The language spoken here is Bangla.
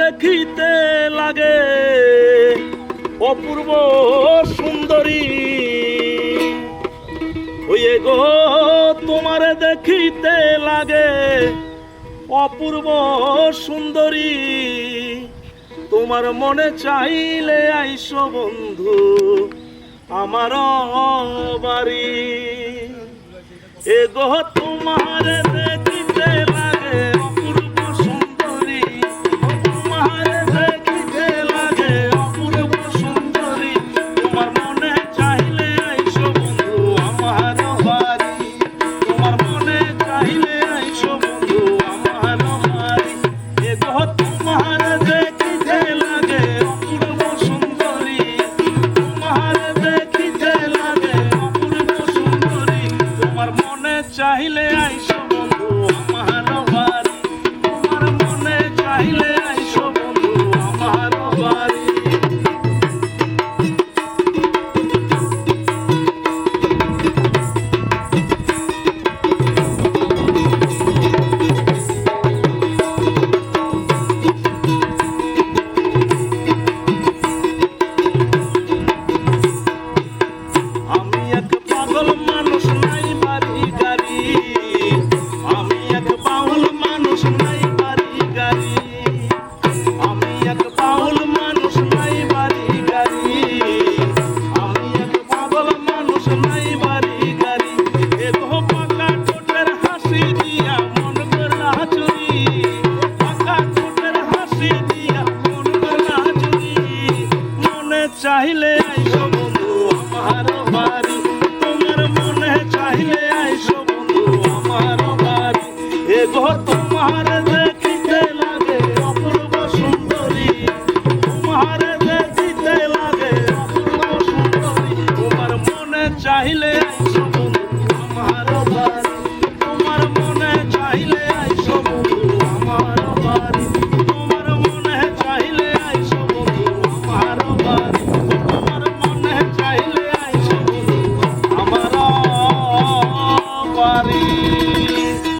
দেখিতে লাগে অপূর্ব সুন্দরী। ওয়ে গো তোমারে দেখিতে লাগে অপূর্ব সুন্দরী। তোমার মনে চাইলে আইসো বন্ধু আমার বাড়ি। এ গো তোমারে দেখিতে লাগে অপূর্ব সুন্দরী। তোমারে দেখিতে লাগে অপূর্ব সুন্দরী। তোমার মনে চাইলে আইসো বন্ধু আমার বাড়ি। তোমার মনে চাইলে আইসো বন্ধু আমার বাড়ি। এ গো তোমারে দেখিতে লাগে অপূর্ব সুন্দরী। তোমারে দেখিতে লাগে অপূর্ব সুন্দরী। তোমার মনে চাইলে আইসো বন্ধু আমার বাড়ি। তোমার মনে চাইলে আইসো বন্ধু আমার বাড়ি। আমি এক পাগল মানুষ নাই বাড়ি গাড়ি। আমি এক পাগল মানুষ নাই বাড়ি গাড়ি। আমি এক পাগল মানুষ নাই বাড়ি গাড়ি। আমি এক পাগল মানুষ নাই বাড়ি গাড়ি। এ গো পাকা ঠোঁটের হাসি দিয়া মন করলা চুরি। পাকা ঠোঁটের হাসি দিয়া মন করলা চুরি। মনে চাইলে আইসো বন্ধু আমার বাড়ি। তোমার মনে চাইলে আইসো বন্ধু আমার বাড়ি। এ গো তোমার দেখিতে লাগে অপূর্ব সুন্দরী। তোমার দেখিতে লাগে অপূর্ব সুন্দরী। তোমার মনে চাইলে আইসো বন্ধু আমার বাড়ি। তোমার মনে চাইলে